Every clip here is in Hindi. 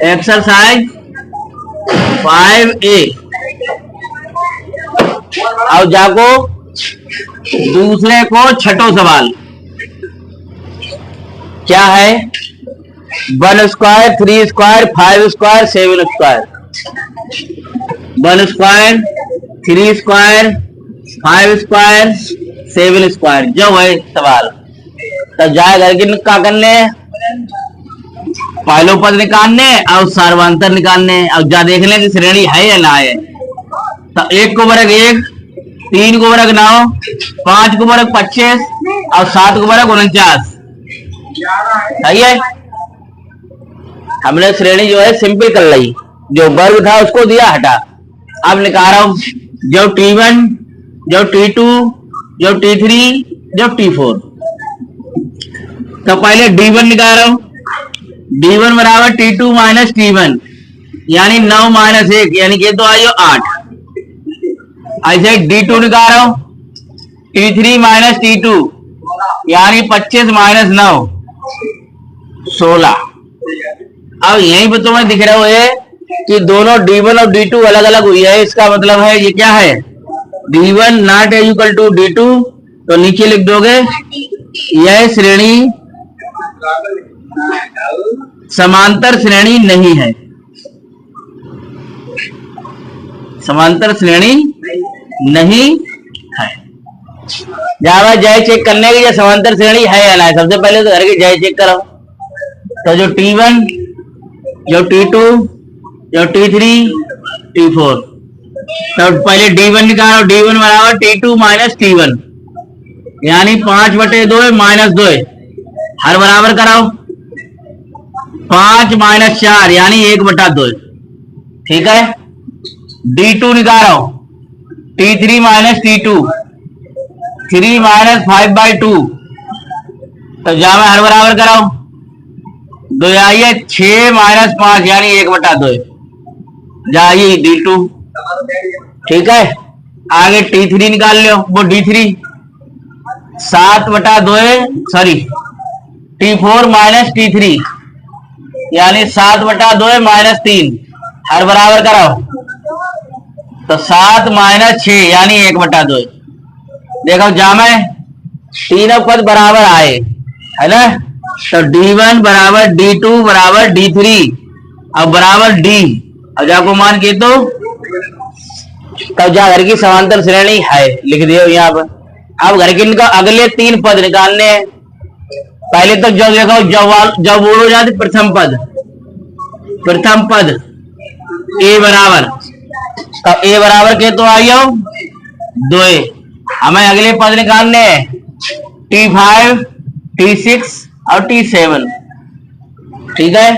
Exercise 5A। अब जाको दूसरे को छठो सवाल क्या है? 1 square 3 square 5 square 7 square. 1 square 3 square 5 square 7 square जो है सवाल। तब जाए घर के क्या करने, पहलो पद निकालने और सर्वांतर निकालने। अब जा देख लें कि श्रेणी है या ना है। तो 1 को वर्ग 1, 3 को वर्ग 9, 5 को वर्ग 25 और 7 को वर्ग 49। सही है। हमने श्रेणी जो है सिंपल कर ली, जो वर्ग था उसको दिया हटा। अब निकाल रहा हूं जो T1 जो T2 जो T3 जो T4। तो पहले D1 निकाल रहा हूं। D1 बराबर T2 माइनस T1 यानी 9 माइनस 1 यानी कि तो आइयो 8। ऐसे D2 निकाल रहा हूं। T3 माइनस T2 यानी 25 माइनस 9 16। अब यहीं पर तुम्हें दिख रहा है कि दोनों D1 और D2 अलग अलग हुई है। इसका मतलब है ये क्या है, D1 not equal to D2। तो नीचे लिख दोगे यह श्रेणी समांतर श्रेणी नहीं है। समांतर श्रेणी नहीं है। जावा जय चेक करने की समांतर श्रेणी है या ना। सबसे पहले तो घर की जय चेक करो। तो जो T1 जो T2 जो T3 T4। तो पहले D1 निकालो। D1 बराबर T2 माइनस T1 यानी 5/2 माइनस 2 हर बराबर कराओ। 5 माइनस 4 यानी 1/2। ठीक है। D2 निकालो। T3 minus T2 3 minus 5/2। तो जावा हर बराबर कराओ। 2 आइए 6 माइनस 5 यानी 1/2 जाइए D2। ठीक है। आगे T3 निकाल लो, वो D3 7/2 sorry T4 minus T3 यानी 7/2 माइनस 3 हर बराबर कराओ। तो 7 माइनस 6 यानी 1/2। देखो जामे तीनों पद बराबर आए है ना। तो D1 बराबर D2 बराबर D3 अब बराबर D। अब जाको मान के तो तब जा घर की समांतर श्रेणी है लिख दियो यहाँ पर। अब घर के इनका अगले 3 पद निकालने हैं। पहले तो जब देखो जब बोलो जाते प्रथम पद A बराबर। तब A बराबर के तो आइयो 2। हमें अगले पद निकालने T5 T6 और T7। ठीक है।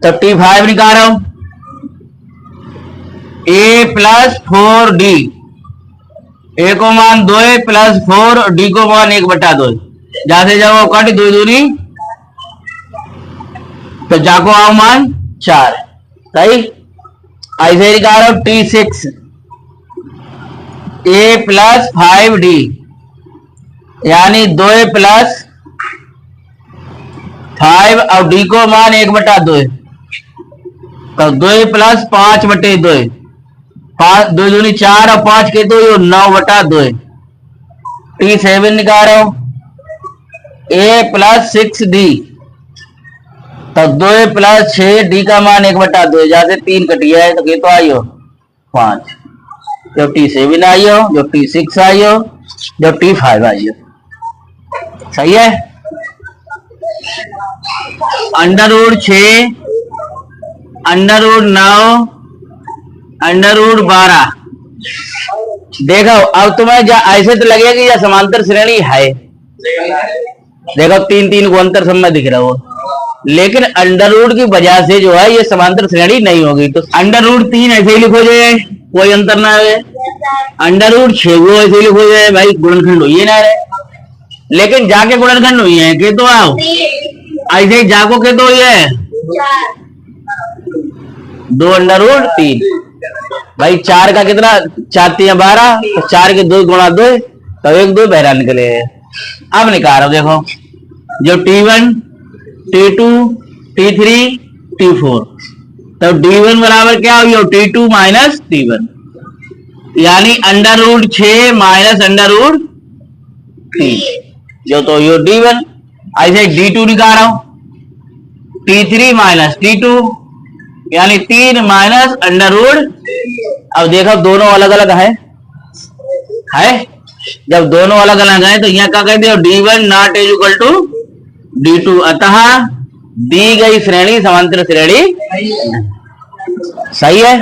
तो T5 निकाल रहा हूं। A प्लस 4D A को मान 2 प्लस 4 D को मान 1/2। जाते जाओ कट 2 दूनी तो जाको आओ मान 4। सही। ऐसे निकाल रहा हूं T6 A प्लस 5D यानी 2 प्लस 5 और D को मान 1/2। तो 2 प्लस 5/2 5 2 दूनी 4 और 5 के तो 9/2। T7 निकाल रहा हूं A प्लस 6D। तो 2 प्लस 6 D का मान 1/2 जैसे 3 कटिया है तो ये तो आइयो 5। जो T7 आइयो जो T6 आइयो जो T5 आइयो। सही है। √6 √9 √12। देखो अब तुम्हें ऐसे तो लगेगा कि यह समांतर श्रेणी है। देखो 3 को अंतर सब में दिख रहा हो, लेकिन अंडर की वजह से जो है ये समांतर श्रेणी नहीं होगी। तो √3 ऐसे ही लिखो जाए, कोई अंतर ना है। √6 वो ऐसे ही लिखो जाए, भाई गुणनखंड हुई है ना रे। लेकिन जाके गुणनखंड हुई है के तो आओ ऐसे ही जाको के तो ये 2 √3 भाई 4 का कितना 4 3 12 तो 4 के 2 गुणा 2 तो 1 2 बहरा निकले। अब निकालो देखो जो T1 T2 T3 T4। तो D1 बराबर क्या हुई? T2 माइनस T1, यानी under root 6 minus under root 3, जो तो यो D1। ऐसे D2 निकाल रहा हूं, T3 माइनस T2, यानी 3 माइनस अंडर रूट। अब देखो दोनों अलग अलग है। जब दोनों अलग अलग है तो यहाँ क्या कहते हो? D1 not is equal to D2, अतः दी गई श्रेणी समांतर श्रेणी सही है।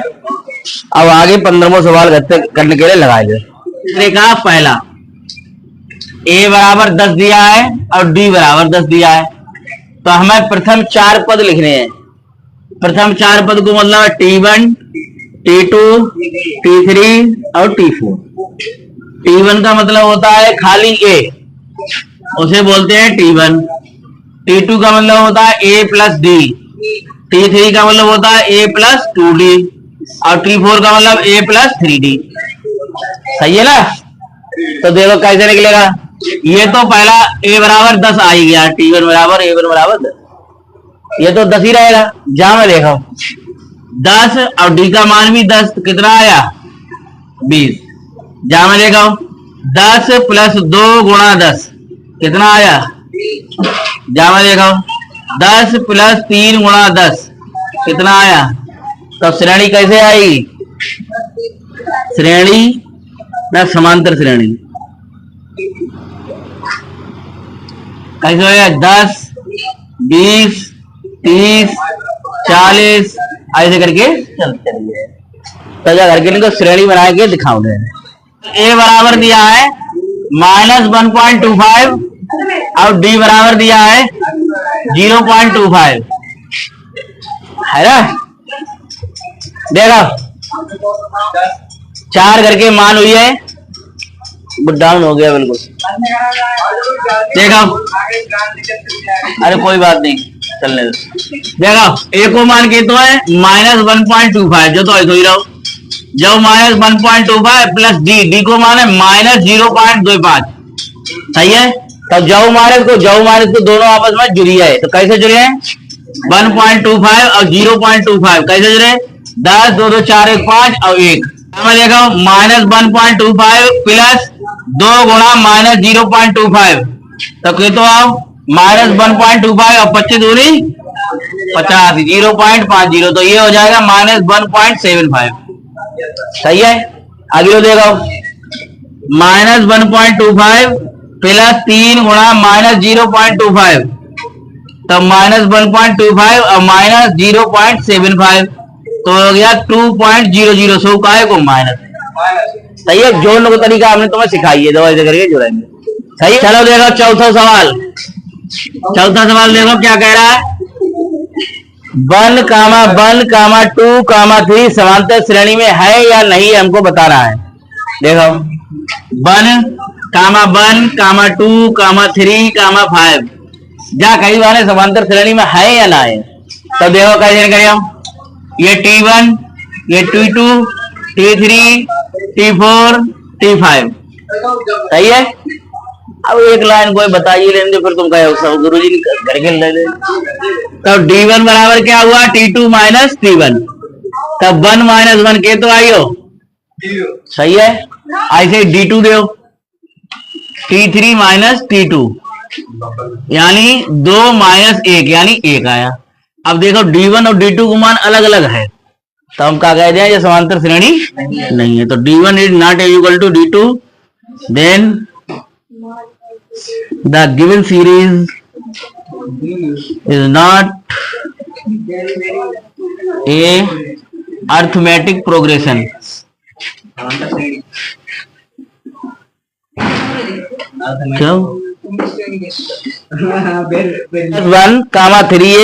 अब आगे 15वां सवाल करने के लिए लगाए गए। का पहला a बराबर 10 दिया है और d बराबर 10 दिया है, तो हमें प्रथम 4 पद लिखने हैं। प्रथम 4 पद को मतलब T1 T2 T3 और T4। T1 का मतलब होता है खाली a, उसे बोलते हैं T1। T2 का मतलब होता है a प्लस d, T3 का मतलब होता है a प्लस 2d और T4 का मतलब a प्लस 3d। सही है ना? तो देखो कैसे निकलेगा। ये तो पहला a बराबर 10 आ ही गया, T1 बराबर a1 बराबर 10, ये तो 10 ही रहेगा। जहां में देखो 10 और d का मान भी 10, तो कितना आया? 20। जहां में देखो 10 प्लस 2 गुणा 10 कितना आया? जहां में देखो 10 प्लस 3 गुणा 10 कितना आया? तो श्रेणी कैसे आएगी? श्रेणी ना समांतर श्रेणी कैसे होगा? 10 20 30 40 ऐसे करके चलते रहिए। तो करके इनको श्रेणी बना के दिखाओगे। ए बराबर दिया है -1.25 और डी बराबर दिया है 0.25 है ना? देखो 4 करके मान हुई है, डाउन हो गया बिल्कुल। देखो अरे कोई बात नहीं, चलने दो। देखो ए को मान के तो है -1.25, जो तो ऐसा ही रहो। जब -1.25 प्लस डी को माने -0.25, सही है। तो जव माइनस को दोनों आपस में जुड़ी है, तो कैसे जुड़े हैं? 1.25 और 0.25 कैसे जुड़े? 10 2 2 4 1 5 और 1। देखो -1.25 प्लस 2 गुणा -0.25, तो कह तो आओ -1.25 और 25 दूरी 50, 0.50, तो ये हो जाएगा -1.75। सही है। अगले देखो -1.25 प्लस 3 गुणा -0.25, तो -1.25 और -0.75, तो हो गया 2.00। सो का है को माइनस। सही है। जोड़ने का तरीका हमने तुम्हें सिखाई है, दो ऐसे करके जोड़ेंगे। सही है। चलो देखो चौथा सवाल। चौथा सवाल देखो क्या कह रहा है? 1, 2, 3 समांतर श्रेणी में है या नहीं, हमको बता रहा है। देखो 1, 2, 3, 5 जा कई बार समांतर श्रेणी में है या ना है। तो देखो कैसे करें? ये T1, ये T2, T3, T4, T5, सही है। अब एक लाइन कोई बताइए लेने, फिर तुम कहे सब गुरु जी घर के ले ले। तो D1 बराबर क्या हुआ? T2 माइनस T1, तब 1 - 1 के तो आई हो, सही है। ऐसे D2 दो, T3 माइनस T2, यानी 2 - 1 यानी 1 आया। अब देखो D1 और D2 को मान अलग अलग है, तो हम क्या कहते हैं? ये समांतर श्रेणी नहीं है। तो D1 is not equal to D2, then the given series is not a arithmetic progression. क्यों? 1, 3a,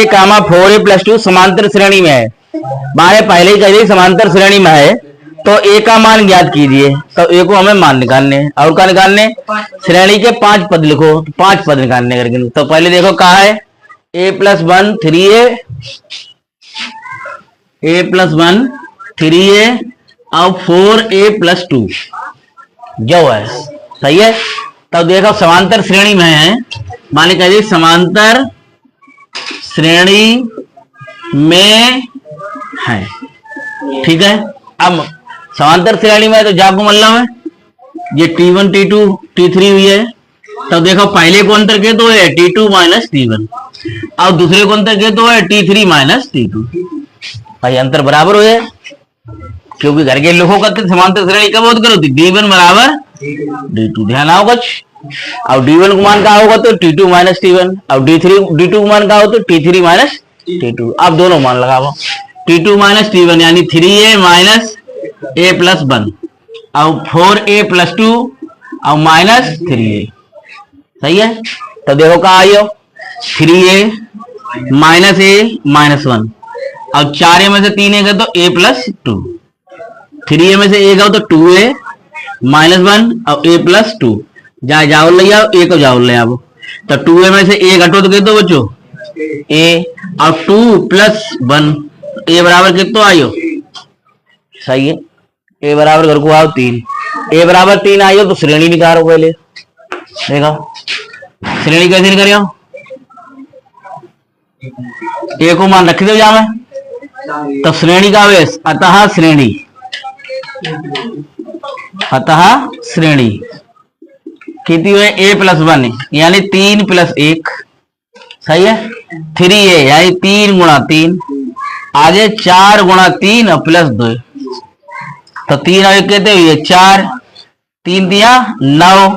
4a प्लस 2 समांतर श्रेणी में है। माने पहले ही कही समांतर श्रेणी में है, तो a का मान ज्ञात कीजिए। तो a को हमें मान निकालने, और क्या निकालने? श्रेणी के 5 पद लिखो, 5 पद निकालने करके। तो पहले देखो कहा है a + 1 3a, a + 1 3a और 4a + 2 जो है, सही है। तब देखो समांतर श्रेणी में है, माने कहिए समांतर श्रेणी में है। ठीक है, अब समांतर श्रेणी में तो जाको मतलब है ये T1 T2 T3 हुई है। तो देखो पहले को अंतर के तो है T2 माइनस T1 और दूसरे को अंतर के तो है T3 माइनस T2। भाई अंतर बराबर हो है, क्योंकि घर के लोगों का समांतर श्रेणी कब बोध करो थी D1 बराबर D2। ध्यान आओ कुछ। और D1 को मान का होगा तो T2 माइनस T1 और D2 को मान का हो तो T3 माइनस T2। आप दोनों मान लगाओ T2 माइनस T1 यानी 3a माइनस a प्लस 1 और 4a प्लस 2 और माइनस 3a। सही है, तो देखो कहा आइयो 3a माइनस a माइनस 1 और 4a में से 3a का तो a प्लस 2, 3a में से a का तो 2a माइनस 1 और a प्लस 2। जा जाओ ले आओ a को जाओ ले आओ, तो 2a में से a घटो तो कहते बच्चों a और 2 प्लस 1 a बराबर कितना आयो। सही है, a बराबर घर को आओ 3, a बराबर 3 आयो तो श्रेणी निकालो पहले। देखो श्रेणी कैसे निकालो, a को मान रख दो जा में तो श्रेणी का वेश अतः श्रेणी, अतः श्रेणी कितनी हुए a प्लस 1 यानी 3 प्लस 1। सही है, 3a यानी 3 गुणा 3 आगे 4 गुणा 3 और प्लस 2 तो 3 और 1 कहते हुए 4, 3 दिया 9,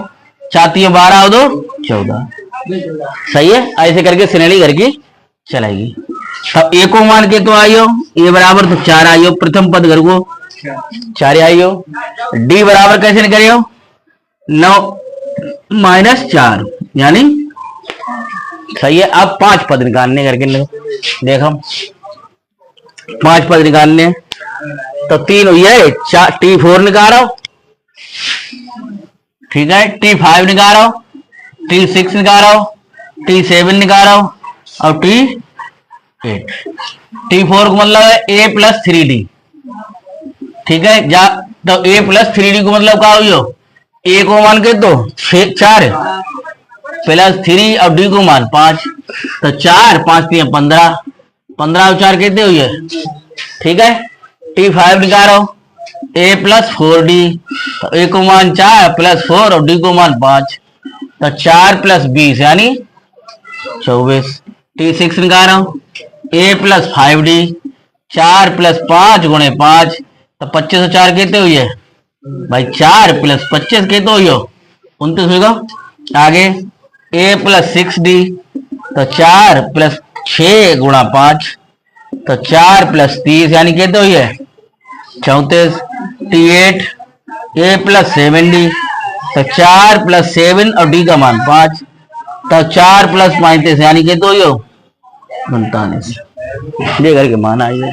4 दिया 12 और 2 14। सही है, ऐसे करके श्रेणी घर की चलाएगी। तब a को मान के तो आइयो a बराबर तो 4 आइयो, प्रथम पद घर को 4 आइयो। d बराबर कैसे निकालियो 9 माइनस 4 यानी। सही है, अब 5 पद निकालने करके देखो 5 पद निकालने तो 3 हुई है T4 निकालो। ठीक है, T5 निकालो, T6 निकालो, T7 निकालो और T8। T4 को मतलब है a प्लस 3d। ठीक है, जा तो a प्लस 3d को मतलब क्या हुई, a को मान के तो 4 प्लस 3 और d को मान 5 तो 4 5 3 15, 15 और 4 कहते हुए। ठीक है, T5 निकालो a प्लस 4d तो a को मान 4 प्लस 4 और d को मान 5 तो 4 प्लस 20 यानी 24। T6 निकालो a प्लस 5d 4 प्लस 5 गुणे 5 तो 25 और 4 कहते हुए भाई 4 प्लस 25 कहते हो 29 होगा। आगे a प्लस 6d तो 4 प्लस 6 गुणा 5 तो 4 प्लस 30 यानी कहते हुए 34। T8 a प्लस 7d तो 4 प्लस 7 और d का मान 5 तो 4 प्लस 35 यानी कहते हो 49। ये करके मान आइए।